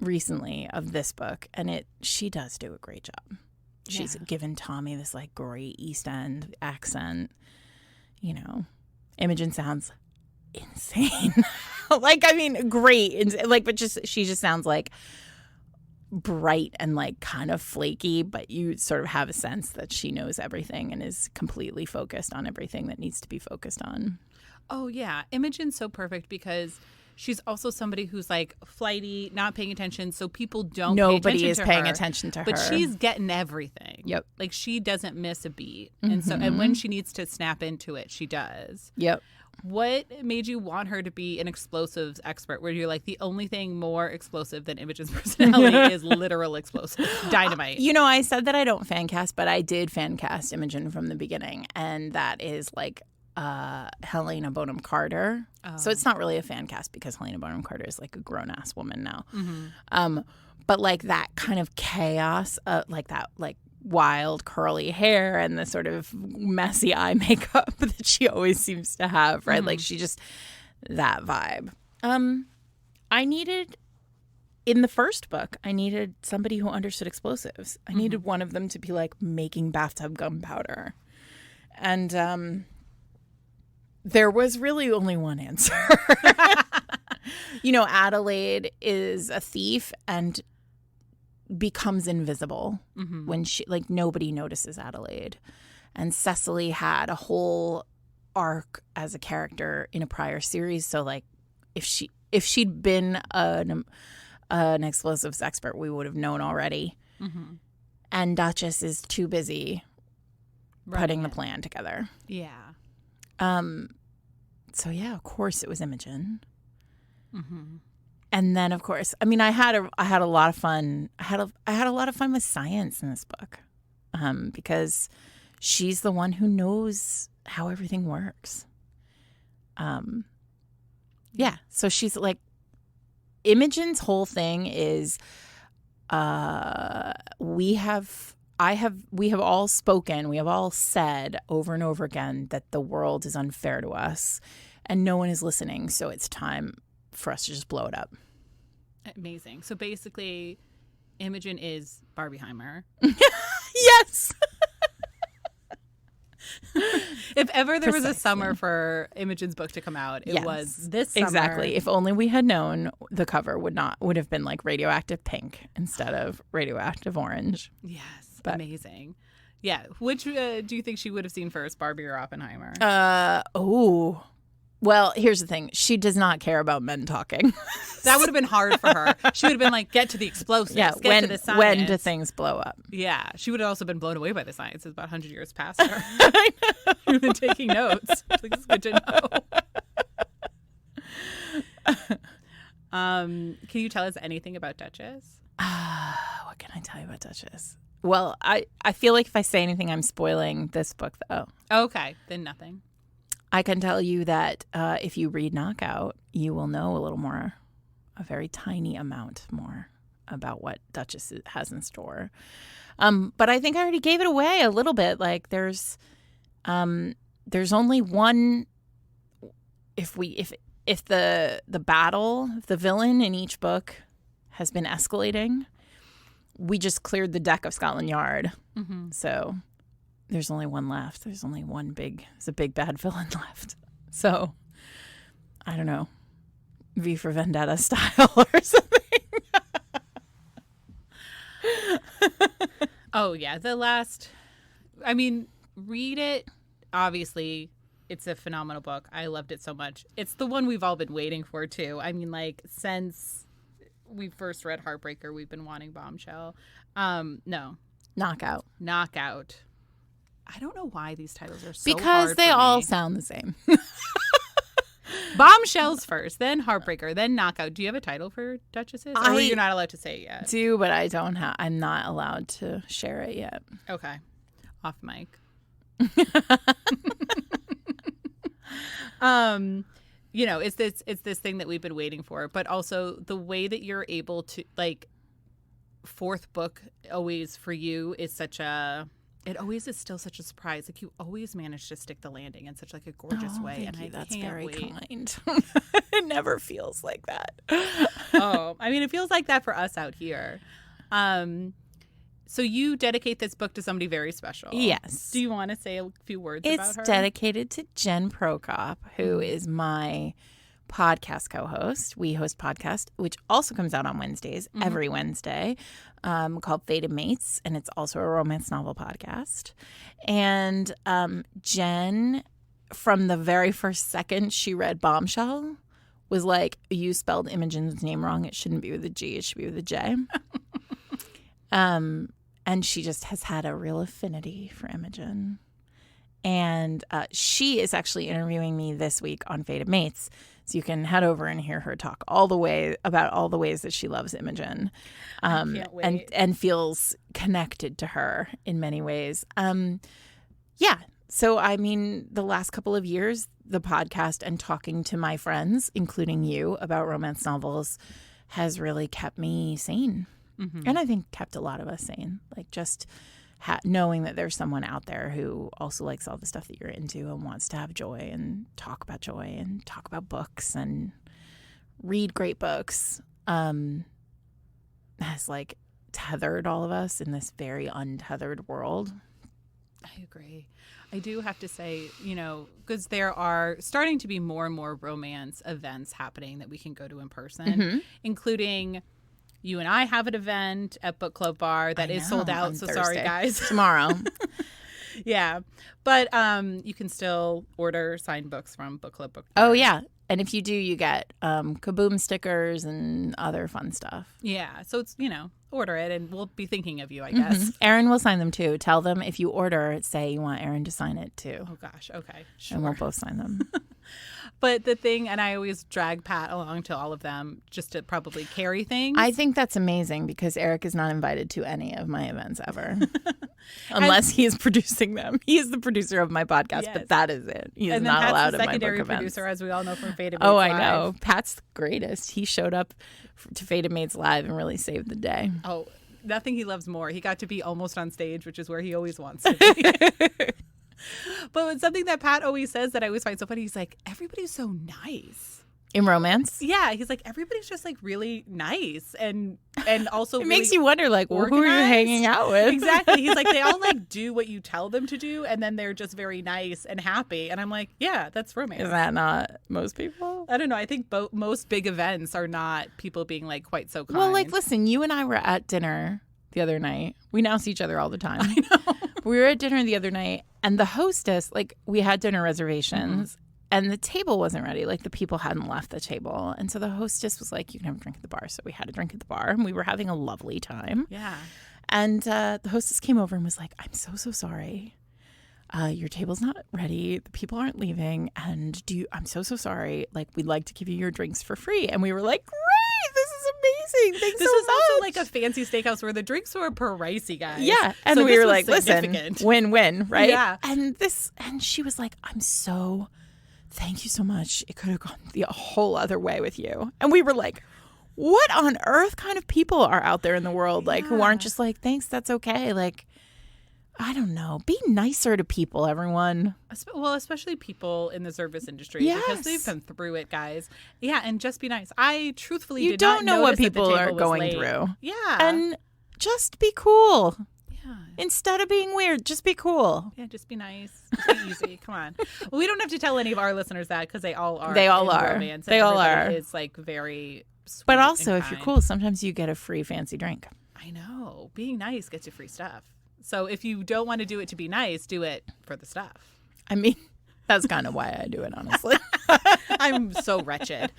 recently of this book, and she does do a great job. She's given Tommy this like great East End accent. Imogen sounds insane. Like, I mean, great. Like, but she just sounds like bright and like kind of flaky, but you sort of have a sense that she knows everything and is completely focused on everything that needs to be focused on. Oh yeah, Imogen's so perfect, because she's also somebody who's like flighty, not paying attention, so people don't. Nobody is paying attention to her, but she's getting everything. Yep. Like, she doesn't miss a beat, and when she needs to snap into it, she does. Yep. What made you want her to be an explosives expert, where you're like, the only thing more explosive than Imogen's personality is literal explosive dynamite? I said that I don't fan cast, but I did fan cast Imogen from the beginning, and that is like Helena Bonham Carter. Oh. So it's not really a fan cast, because Helena Bonham Carter is like a grown-ass woman now. But like that kind of chaos, like that, like wild curly hair and the sort of messy eye makeup that she always seems to have, right? Like, she just, that vibe. In the first book, I needed somebody who understood explosives. I needed one of them to be like making bathtub gunpowder. And there was really only one answer. Adelaide is a thief and becomes invisible when she, like, nobody notices Adelaide. And Cecily had a whole arc as a character in a prior series, so like if she'd been an explosives expert, we would have known already. And Duchess is too busy putting the plan together. So yeah, of course it was Imogen. And then, of course, I mean, I had a lot of fun. I had a lot of fun with science in this book, because she's the one who knows how everything works. Yeah. So she's like, Imogen's whole thing is, we have all spoken, we have all said over and over again that the world is unfair to us, and no one is listening. So it's time for us to just blow it up. Amazing. So basically, Imogen is Barbieheimer. Yes. If ever there was a summer for Imogen's book to come out, it was this summer. Exactly. If only we had known, the cover would have been like radioactive pink instead of radioactive orange. Yes. But amazing. Yeah. Which do you think she would have seen first, Barbie or Oppenheimer? Well, here's the thing. She does not care about men talking. That would have been hard for her. She would have been like, get to the explosives, get to the science. When do things blow up? Yeah. She would have also been blown away by the science. It's about 100 years past her. I know. She would have been taking notes. Like, it's good to know. Can you tell us anything about Duchess? What what can I tell you about Duchess? Well, I feel like if I say anything, I'm spoiling this book, though. Okay, then nothing. I can tell you that if you read Knockout, you will know a little more, a very tiny amount more about what Duchess has in store. But I think I already gave it away a little bit. Like there's only one. If the battle, the villain in each book has been escalating, we just cleared the deck of Scotland Yard. Mm-hmm. So there's only one left. There's only there's a big bad villain left. So I don't know, V for Vendetta style or something. Oh yeah, read it. Obviously, it's a phenomenal book. I loved it so much. It's the one we've all been waiting for too. I mean, like since we first read Heartbreaker, we've been wanting Bombshell. No, Knockout. I don't know why these titles are so because hard they for all me. sound the same. Bombshells first, then Heartbreaker, then Knockout. Do you have a title for Duchesses? Or you're not allowed to say it yet? Do, but I'm not allowed to share it yet. Okay. Off mic. It's this thing that we've been waiting for, but also the way that you're able to, like, fourth book always for you is it always is still such a surprise. Like you always manage to stick the landing in such like a gorgeous way. Thank you. That's very kind. It never feels like that. It feels like that for us out here. So you dedicate this book to somebody very special. Yes. Do you want to say a few words about her? It's dedicated to Jen Prokop, who is my podcast co-host. We host a podcast, which also comes out on Wednesdays, every Wednesday, called Fated Mates, and it's also a romance novel podcast. And Jen, from the very first second she read Bombshell, was like, you spelled Imogen's name wrong. It shouldn't be with a G. It should be with a J. And she just has had a real affinity for Imogen. And she is actually interviewing me this week on Fated Mates. So you can head over and hear her talk about all the ways that she loves Imogen, I can't wait. and feels connected to her in many ways. Yeah. So, I mean, the last couple of years, the podcast and talking to my friends, including you, about romance novels has really kept me sane. Mm-hmm. And I think kept a lot of us sane. Like just knowing that there's someone out there who also likes all the stuff that you're into and wants to have joy and talk about books and read great books has like tethered all of us in this very untethered world. I agree. I do have to say, because there are starting to be more and more romance events happening that we can go to in person, including you and I have an event at Book Club Bar that is sold out. So Thursday. Sorry, guys. Tomorrow. Yeah. But you can still order signed books from Book Club Book Bar. Oh, yeah. And if you do, you get Kaboom stickers and other fun stuff. Yeah. So it's, order it and we'll be thinking of you, I guess. Erin will sign them too. Tell them if you order, say you want Erin to sign it too. Oh, gosh. Okay. Sure. And we'll both sign them. But the thing, and I always drag Pat along to all of them just to probably carry things. I think that's amazing because Eric is not invited to any of my events ever. Unless he is producing them. He is the producer of my podcast, but that is it. He is not allowed at my book events. And then Pat's the secondary producer, as we all know from Fated Mates Live. I know. Pat's the greatest. He showed up to Fated Mates Live and really saved the day. Oh, nothing he loves more. He got to be almost on stage, which is where he always wants to be. But something that Pat always says that I always find so funny, he's like, everybody's so nice. In romance? Yeah. He's like, everybody's just like really nice and also it makes you wonder, like, well, who are you hanging out with? Exactly. He's like, they all like do what you tell them to do and then they're just very nice and happy. And I'm like, yeah, that's romance. Is that not most people? I don't know. I think most big events are not people being like quite so kind. Well, like, listen, you and I were at dinner the other night. We now see each other all the time. I know. We were at dinner the other night and the hostess, like, we had dinner reservations and the table wasn't ready. Like, the people hadn't left the table. And so the hostess was like, you can have a drink at the bar. So we had a drink at the bar and we were having a lovely time. Yeah. And the hostess came over and was like, I'm so sorry. Your table's not ready. The people aren't leaving. And I'm so sorry. Like, we'd like to give you your drinks for free. And we were like, great. This is amazing. Thanks This so was also much. like a fancy steakhouse where the drinks were pricey, guys. Yeah. And So we this were was like, listen, significant. win-win, right? Yeah. And she was like, thank you so much. It could have gone the whole other way with you. And we were like, what on earth kind of people are out there in the world, like, who aren't just like, thanks, that's okay. Like, I don't know. Be nicer to people, everyone. Well, especially people in the service industry because they've been through it, guys. Yeah, and just be nice. I truthfully You did don't not know what notice that the people table are was going late. through. Yeah. And just be cool. Yeah. Instead of being weird, just be cool. Yeah, just be nice. Just be easy. Come on. Well, we don't have to tell any of our listeners that because they all are. They all in are. Romance, They all everybody are. is like very sweet. But also, and if you're kind. cool, sometimes you get a free fancy drink. I know. Being nice gets you free stuff. So if you don't want to do it to be nice, do it for the stuff. I mean, that's kind of why I do it, honestly. I'm so wretched.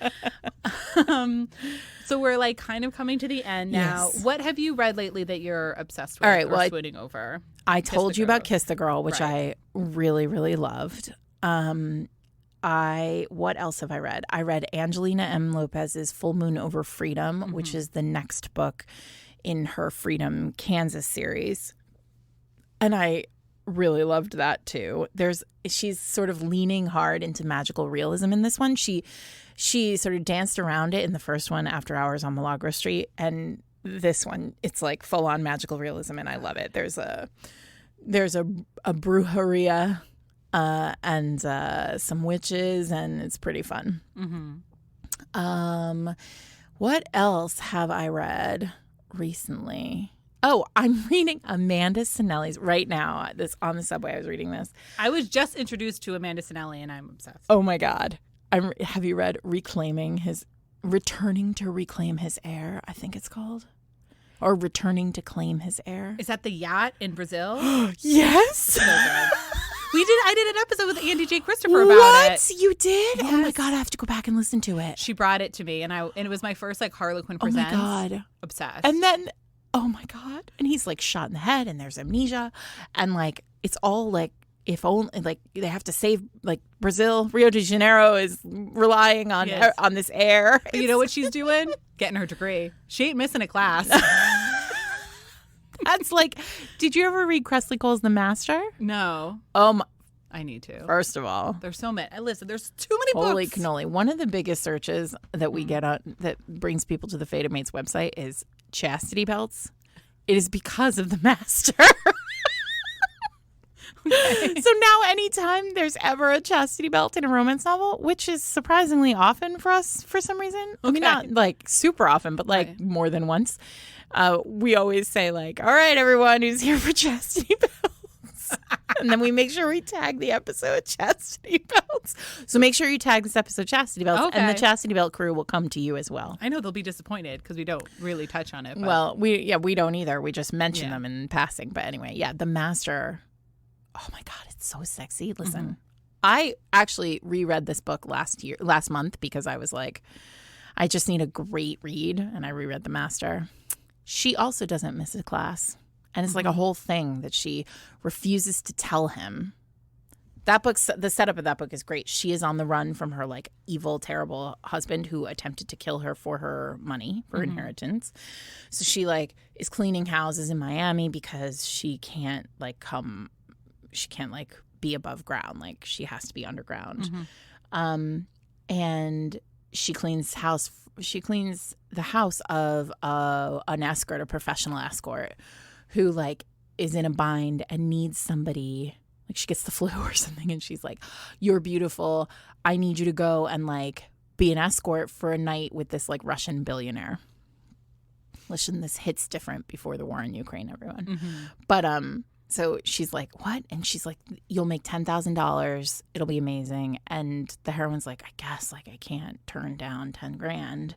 So we're like kind of coming to the end now. Yes. What have you read lately that you're obsessed with All right, or well, swooning over? I told you about Girl. Kiss the Girl, which Right. I really, really loved. What else have I read? I read Angelina M. Lopez's Full Moon Over Freedom, which is the next book in her Freedom Kansas series. And I really loved that too. She's sort of leaning hard into magical realism in this one. She sort of danced around it in the first one, After Hours on Milagro Street, and this one it's like full on magical realism, and I love it. There's a brujeria and some witches, and it's pretty fun. What else have I read recently? Oh, I'm reading Amanda Sinelli's right now. On the subway, I was reading this. I was just introduced to Amanda Sinelli, and I'm obsessed. Oh my God! Have you read Returning to Reclaim His Air? I think it's called, or Returning to Claim His Air. Is that the yacht in Brazil? Yes. So good. I did an episode with Andy J. Christopher about it. What? You did? Oh my Yes. God! I have to go back and listen to it. She brought it to me, and it was my first like Harlequin Oh my Presents. God! Obsessed. And then, oh my God! And he's like shot in the head, and there's amnesia, and like it's all like if only like they have to save like Brazil, Rio de Janeiro is relying on Yes. on this air. But you know what she's doing? Getting her degree. She ain't missing a class. That's like, did you ever read Cressley Cole's The Master? No, I need to. First of all, There's so many. Listen, there's too many holy books. cannoli! One of the biggest searches that we get on that brings people to the Fated Mates website is chastity belts. It is because of The Master. So now anytime there's ever a chastity belt in a romance novel, which is surprisingly often for us for some reason, I mean, not like super often, but like more than once, we always say like, all right, everyone who's here for chastity belts. And then we make sure we tag the episode Chastity Belts. So make sure you tag this episode Chastity Belts, and the Chastity Belt crew will come to you as well. I know they'll be disappointed because we don't really touch on it. But. Well, we don't either. We just mention them in passing. But anyway, yeah, The Master. Oh my God, it's so sexy. Listen, I actually reread this book last month because I was like, I just need a great read, and I reread The Master. She also doesn't miss a class. And it's like a whole thing that she refuses to tell him. That book's the setup of that book is great. She is on the run from her like evil, terrible husband who attempted to kill her for her money, for inheritance. So she like is cleaning houses in Miami because she can't like be above ground. Like she has to be underground. And she cleans the house of an escort, a professional escort, who like is in a bind and needs somebody. Like she gets the flu or something, and she's like, "You're beautiful. I need you to go and like be an escort for a night with this like Russian billionaire." Listen, this hits different before the war in Ukraine, everyone. But so she's like, "What?" And she's like, "You'll make $10,000. It'll be amazing." And the heroine's like, "I guess like I can't turn down 10 grand."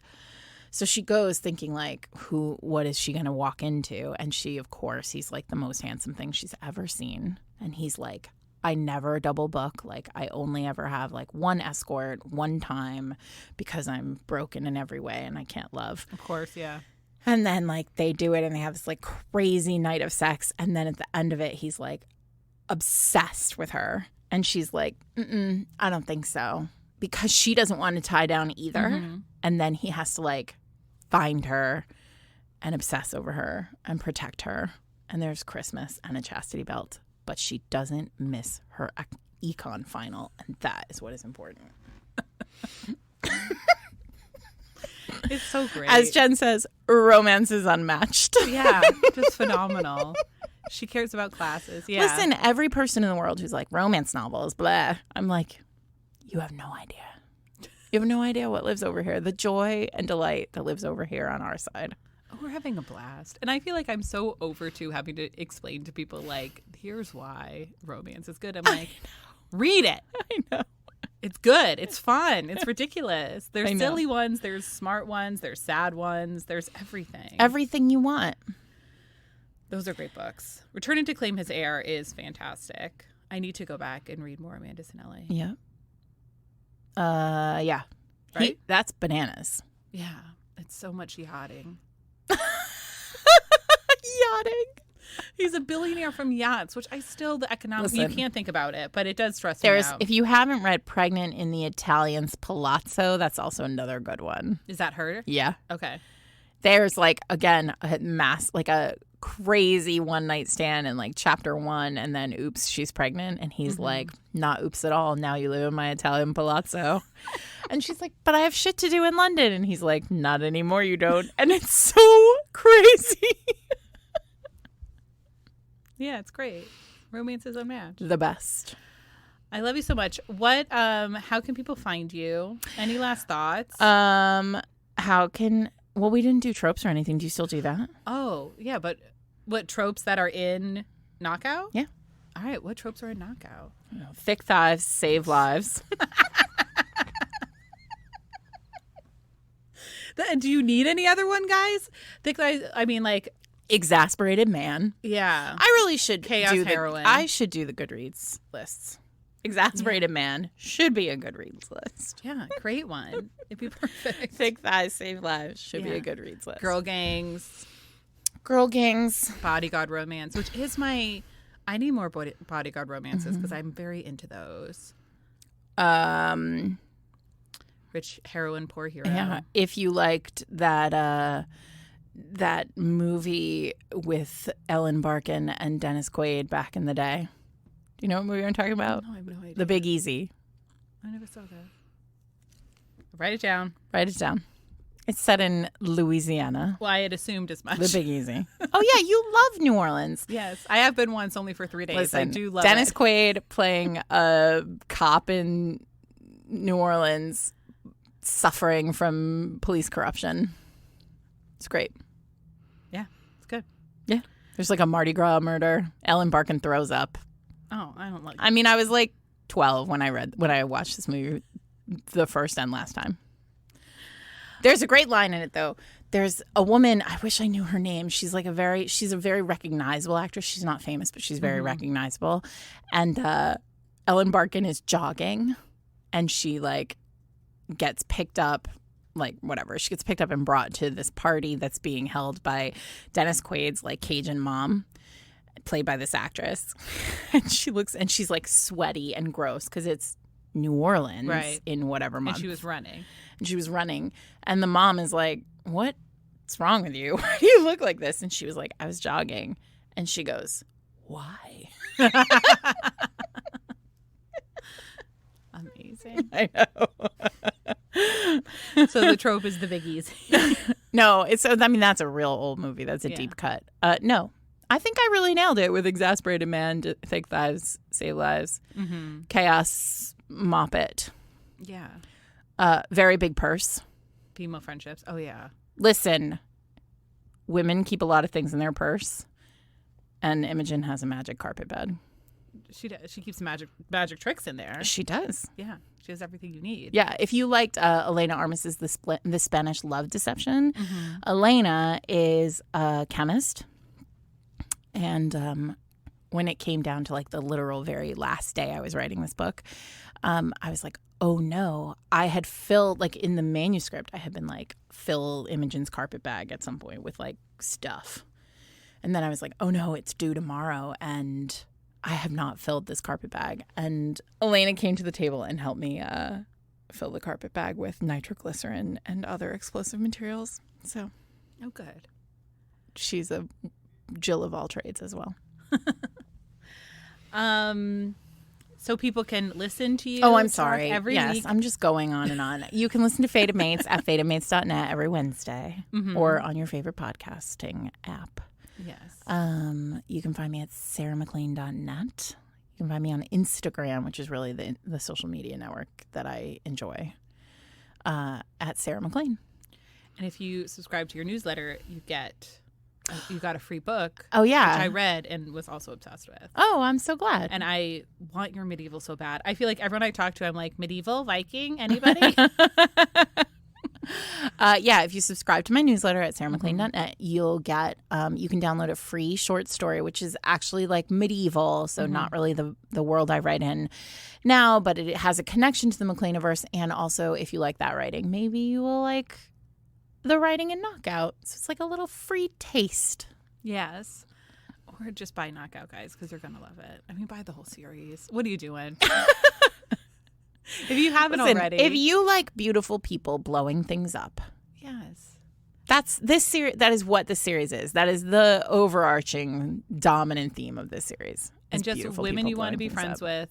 So she goes thinking like, what is she going to walk into? And she, of course, he's like the most handsome thing she's ever seen. And he's like, I never double book. Like I only ever have like one escort one time because I'm broken in every way and I can't love. Of course, yeah. And then like they do it and they have this like crazy night of sex. And then at the end of it, he's like obsessed with her. And she's like, I don't think so. Because she doesn't want to tie down either. And then he has to like find her and obsess over her and protect her. And there's Christmas and a chastity belt, but she doesn't miss her econ final, and that is what is important. It's so great. As Jen says, romance is unmatched. Yeah, just phenomenal. She cares about classes. Yeah. Listen, every person in the world who's like, romance novels, blah. I'm like, you have no idea. You have no idea what lives over here. The joy and delight that lives over here on our side. Oh, we're having a blast. And I feel like I'm so over to having to explain to people, like, here's why romance is good. I'm like, read it. I know. It's good. It's fun. It's ridiculous. There's I know. silly ones. There's smart ones. There's sad ones. There's everything. Everything you want. Those are great books. Returning to Claim His Heir is fantastic. I need to go back and read more Amanda Sinelli. Yeah. Yeah. Right? That's bananas. Yeah. It's so much yachting. Yachting. He's a billionaire from yachts, which I still, the economics, you Listen. can't think about it, but it does stress me out. If you haven't read Pregnant in the Italian's Palazzo, that's also another good one. Is that her? Yeah. Okay. There's like, again, a crazy one night stand in like chapter 1, and then oops, she's pregnant, and he's like, not oops at all, now you live in my Italian palazzo. And she's like, but I have shit to do in London, and he's like, not anymore, you don't. And it's so crazy. Yeah, it's great. Romance is unmatched. The best. I love you so much. What how can people find you? Any last thoughts? We didn't do tropes or anything. Do you still do that? Oh, yeah, but what tropes that are in Knockout? Yeah. All right, what tropes are in Knockout? Thick thighs save lives. Do you need any other one, guys? Thick thighs, I mean, like, Exasperated man. yeah. I really should Chaos heroine. I should do the Goodreads lists. Exasperated man should be a Goodreads list. Yeah, great one. It'd be perfect. Thick thighs save lives should be Yeah. a Goodreads list. Girl gangs, Girl gangs. bodyguard romance, which is I need more bodyguard romances because I'm very into those. Rich heroine, poor hero. Yeah. If you liked that movie with Ellen Barkin and Dennis Quaid back in the day. Do you know what movie I'm talking about? No, I have no idea. The Big Easy. I never saw that. Write it down. Write it down. It's set in Louisiana. Well, I had assumed as much. The Big Easy. Oh, yeah. You love New Orleans. Yes, I have been once, only for 3 days. Listen, I do love Dennis it. Quaid playing a cop in New Orleans suffering from police corruption. It's great. Yeah, it's good. Yeah. There's like a Mardi Gras murder. Ellen Barkin throws up. Oh, I don't like I mean, I was like 12 when I watched this movie the first and last time. There's a great line in it, though. There's a woman, I wish I knew her name. She's a very recognizable actress. She's not famous, but she's very recognizable. And Ellen Barkin is jogging, and she like gets picked up, like whatever. She gets picked up and brought to this party that's being held by Dennis Quaid's like Cajun mom, played by this actress. And she looks, and she's like sweaty and gross because it's New Orleans in whatever month. And she was running. And the mom is like, what's wrong with you? Why do you look like this? And she was like, I was jogging. And she goes, why? Amazing. I know. So the trope is the Big Easy. No, that's a real old movie. That's a deep cut. No, I think I really nailed it with Exasperated Man, Thick Thighs, Save Lives, Chaos, Mop It. Yeah. Very Big Purse. Female friendships. Oh, yeah. Listen, women keep a lot of things in their purse, and Imogen has a magic carpet bed. She does. She keeps magic tricks in there. She does. Yeah. She has everything you need. Yeah. If you liked Elena Armas's The Spanish Love Deception, Elena is a chemist. And when it came down to like the literal very last day I was writing this book, I was like, oh no, I had filled, like in the manuscript, I had been like, fill Imogen's carpet bag at some point with like stuff. And then I was like, oh no, it's due tomorrow. And I have not filled this carpet bag. And Elena came to the table and helped me fill the carpet bag with nitroglycerin and other explosive materials. So Oh, good. she's a Jill of all trades as well. So people can listen to you. Oh, I'm talk sorry. Every yes, week. I'm just going on and on. You can listen to Fated Mates at fatedmates.net every Wednesday or on your favorite podcasting app. Yes. You can find me at sarahmaclean.net. You can find me on Instagram, which is really the social media network that I enjoy, at Sarah MacLean. And if you subscribe to your newsletter, you got a free book. Oh, yeah. Which I read and was also obsessed with. Oh, I'm so glad. And I want your medieval so bad. I feel like everyone I talk to, I'm like, medieval, Viking, anybody? Yeah, if you subscribe to my newsletter at sarahmaclean.net, you'll get, you can download a free short story, which is actually like medieval, so not really the world I write in now, but it has a connection to the MacLeaniverse. And also, if you like that writing, maybe you will like the writing in Knockout. So it's like a little free taste. Yes. Or just buy Knockout, guys, because you're going to love it. I mean, buy the whole series. What are you doing? If you haven't already. If you like beautiful people blowing things up. Yes. That's this series. That is what this series is. That is the overarching dominant theme of this series. And just women you want to be friends with.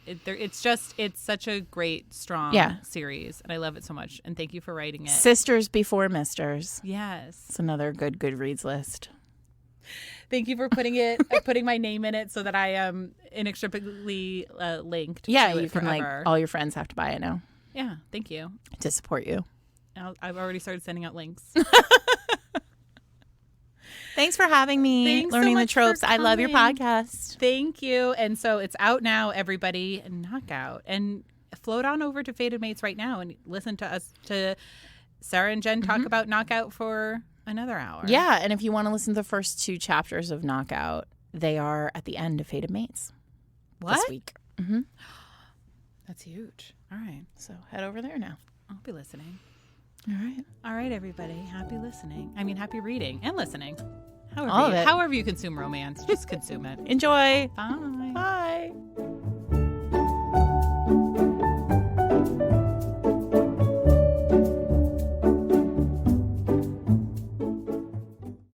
It's such a great, strong series. And I love it so much. And thank you for writing it. Sisters Before Misters. Yes. It's another good Goodreads list. Thank you for putting my name in it so that I am inextricably linked. Yeah, to you it can forever. all your friends have to buy it now. Yeah, thank you. To support you. I've already started sending out links. Thanks for having me. Thanks Learning so the much Tropes. for I love your coming. podcast. Thank you. And so it's out now, everybody. Knockout. And float on over to Fated Mates right now and listen to Sarah and Jen talk about Knockout for another hour. Yeah, and if you want to listen to the first 2 chapters of Knockout, they are at the end of Fated Mates. What? This week. Mm-hmm. That's huge. All right. So head over there now. I'll be listening. All right. All right, everybody. Happy listening. I mean, happy reading and listening. All of it. However you consume romance, just consume it. Enjoy. Bye. Bye.